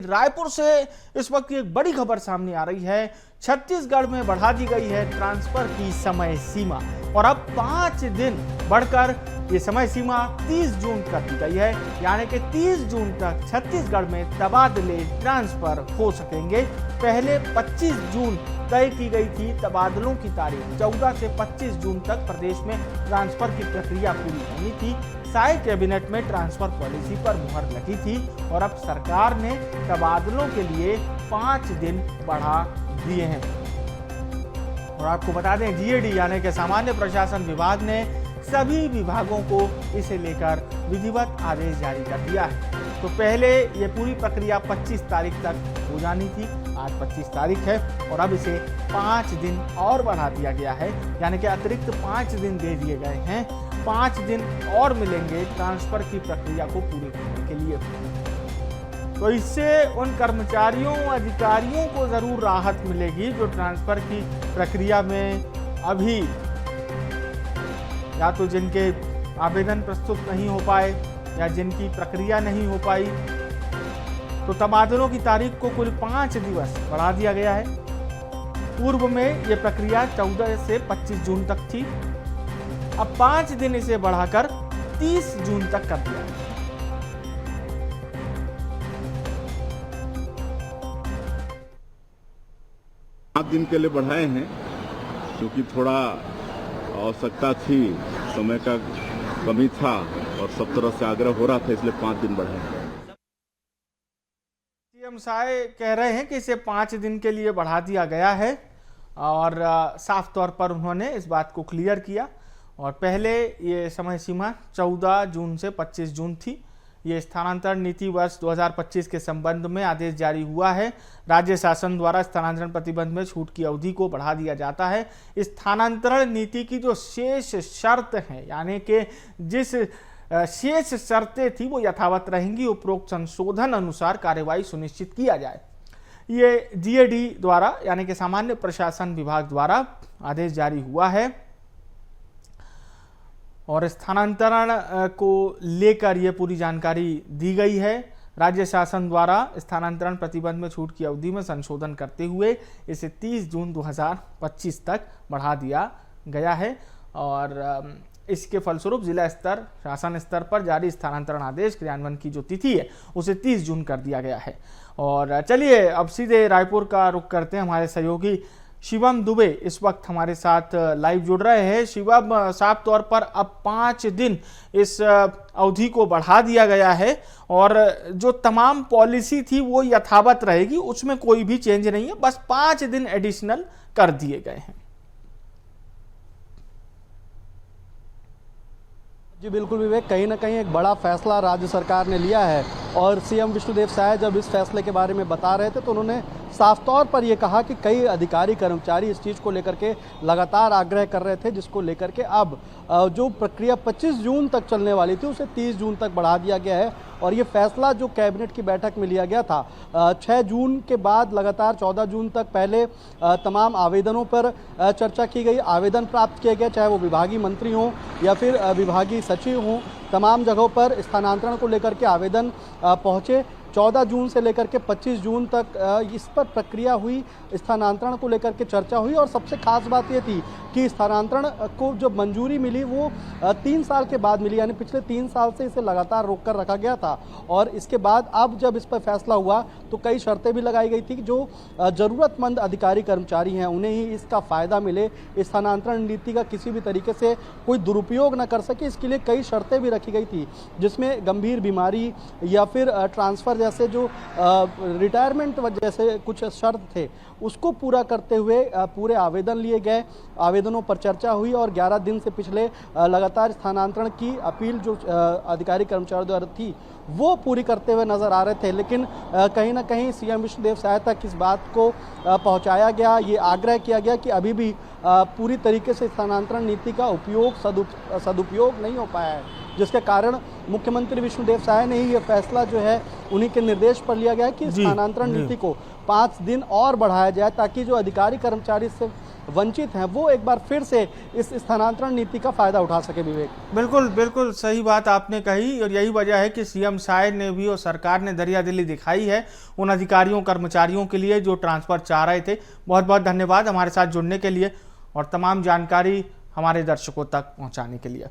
रायपुर से इस वक्त एक बड़ी खबर सामने आ रही है। छत्तीसगढ़ में बढ़ा दी गई है ट्रांसफर की समय सीमा और अब 5 दिन बढ़कर ये समय सीमा 30 जून कर दी गई है। यानी कि 30 जून तक छत्तीसगढ़ में तबादले ट्रांसफर हो सकेंगे। पहले 25 जून तय की गई थी तबादलों की तारीख। 14 से 25 जून तक प्रदेश में ट्रांसफर की प्रक्रिया पूरी होनी थी। साय कैबिनेट में ट्रांसफर पॉलिसी पर मुहर लगी थी और अब सरकार ने तबादलों के लिए 5 दिन बढ़ा दिए हैं। और आपको बता दें, जीएडी यानी कि सामान्य प्रशासन विभाग ने सभी विभागों को इसे लेकर विधिवत आदेश जारी कर दिया है। तो पहले ये पूरी प्रक्रिया 25 तारीख तक हो जानी थी। आज 25 तारीख है और अब इसे 5 दिन और बढ़ा दिया गया है। यानी कि अतिरिक्त 5 दिन दे दिए गए हैं। 5 दिन और मिलेंगे ट्रांसफर की प्रक्रिया को पूरी करने के लिए। तो इससे उन कर्मचारियों अधिकारियों को जरूर राहत मिलेगी जो ट्रांसफर की प्रक्रिया में अभी या तो जिनके आवेदन प्रस्तुत नहीं हो पाए या जिनकी प्रक्रिया नहीं हो पाई। तो तबादलों की तारीख को कुल 5 दिवस बढ़ा दिया गया है। पूर्व में यह प्रक्रिया 14 से 25 जून तक थी। अब 5 दिन इसे बढ़ाकर 30 जून तक कर दिया है। 5 दिन के लिए बढ़ाए हैं क्योंकि थोड़ा आवश्यकता थी, समय का कमी था और सब तरह से आग्रह हो रहा था, इसलिए 5 दिन बढ़ाए। सीएम साय कह रहे हैं कि इसे 5 दिन के लिए बढ़ा दिया गया है और साफ तौर पर उन्होंने इस बात को क्लियर किया। और पहले ये समय सीमा 14 जून से 25 जून थी। ये स्थानांतरण नीति वर्ष 2025 के संबंध में आदेश जारी हुआ है। राज्य शासन द्वारा स्थानांतरण प्रतिबंध में छूट की अवधि को बढ़ा दिया जाता है। स्थानांतरण नीति की जो शेष शर्त है, यानी कि जिस शेष शर्तें थी वो यथावत रहेंगी। उपरोक्त संशोधन अनुसार कार्यवाही सुनिश्चित किया जाए। ये जीएडी द्वारा यानी कि सामान्य प्रशासन विभाग द्वारा आदेश जारी हुआ है और स्थानांतरण को लेकर यह पूरी जानकारी दी गई है। राज्य शासन द्वारा स्थानांतरण प्रतिबंध में छूट की अवधि में संशोधन करते हुए इसे 30 जून 2025 तक बढ़ा दिया गया है और इसके फलस्वरूप जिला स्तर शासन स्तर पर जारी स्थानांतरण आदेश क्रियान्वयन की जो तिथि है उसे 30 जून कर दिया गया है। और चलिए अब सीधे रायपुर का रुख करते हैं। हमारे सहयोगी शिवम दुबे इस वक्त हमारे साथ लाइव जुड़ रहे हैं। शिवम, साफ तौर पर अब 5 दिन इस अवधि को बढ़ा दिया गया है और जो तमाम पॉलिसी थी वो यथावत रहेगी, उसमें कोई भी चेंज नहीं है, बस 5 दिन एडिशनल कर दिए गए हैं। जी बिल्कुल विवेक, कहीं ना कहीं एक बड़ा फैसला राज्य सरकार ने लिया है और सीएम विष्णुदेव साय जब इस फैसले के बारे में बता रहे थे तो उन्होंने साफ तौर पर यह कहा कि कई अधिकारी कर्मचारी इस चीज़ को लेकर के लगातार आग्रह कर रहे थे, जिसको लेकर के अब जो प्रक्रिया 25 जून तक चलने वाली थी उसे 30 जून तक बढ़ा दिया गया है। और ये फैसला जो कैबिनेट की बैठक में लिया गया था 6 जून के बाद लगातार 14 जून तक पहले तमाम आवेदनों पर चर्चा की गई, आवेदन प्राप्त किए गए, चाहे वो विभागीय मंत्री हों या फिर विभागीय सचिव हों, तमाम जगहों पर स्थानांतरण को लेकर के आवेदन पहुँचे। 14 जून से लेकर के 25 जून तक इस पर प्रक्रिया हुई, स्थानांतरण को लेकर के चर्चा हुई और सबसे खास बात ये थी कि स्थानांतरण को जो मंजूरी मिली वो 3 साल के बाद मिली, यानी पिछले 3 साल से इसे लगातार रोक कर रखा गया था। और इसके बाद अब जब इस पर फैसला हुआ तो कई शर्तें भी लगाई गई थी कि जो ज़रूरतमंद अधिकारी कर्मचारी हैं उन्हें ही इसका फ़ायदा मिले, स्थानांतरण नीति का किसी भी तरीके से कोई दुरुपयोग न कर सके, इसके लिए कई शर्तें भी रखी गई थी, जिसमें गंभीर बीमारी या फिर ट्रांसफ़र जैसे जो रिटायरमेंट जैसे कुछ शर्त थे उसको पूरा करते हुए पूरे आवेदन लिए गए, आवेदनों पर चर्चा हुई और 11 दिन से पिछले लगातार स्थानांतरण की अपील जो अधिकारी कर्मचारियों द्वारा थी वो पूरी करते हुए नजर आ रहे थे। लेकिन कहीं ना कहीं सीएम विष्णुदेव साय तक इस बात को पहुंचाया गया, ये आग्रह किया गया कि अभी भी पूरी तरीके से स्थानांतरण नीति का उपयोग सदुपयोग नहीं हो पाया है, जिसके कारण मुख्यमंत्री विष्णुदेव साय ने ही ये फैसला जो है उन्हीं के निर्देश पर लिया गया कि स्थानांतरण नीति को 5 दिन और बढ़ाया जाए ताकि जो अधिकारी कर्मचारी से वंचित हैं वो एक बार फिर से इस स्थानांतरण नीति का फायदा उठा सके। विवेक, बिल्कुल बिल्कुल सही बात आपने कही और यही वजह है कि सीएम साहब ने भी और सरकार ने दरियादिली दिखाई है उन अधिकारियों कर्मचारियों के लिए जो ट्रांसफर चाह रहे थे। बहुत बहुत धन्यवाद हमारे साथ जुड़ने के लिए और तमाम जानकारी हमारे दर्शकों तक पहुंचाने के लिए।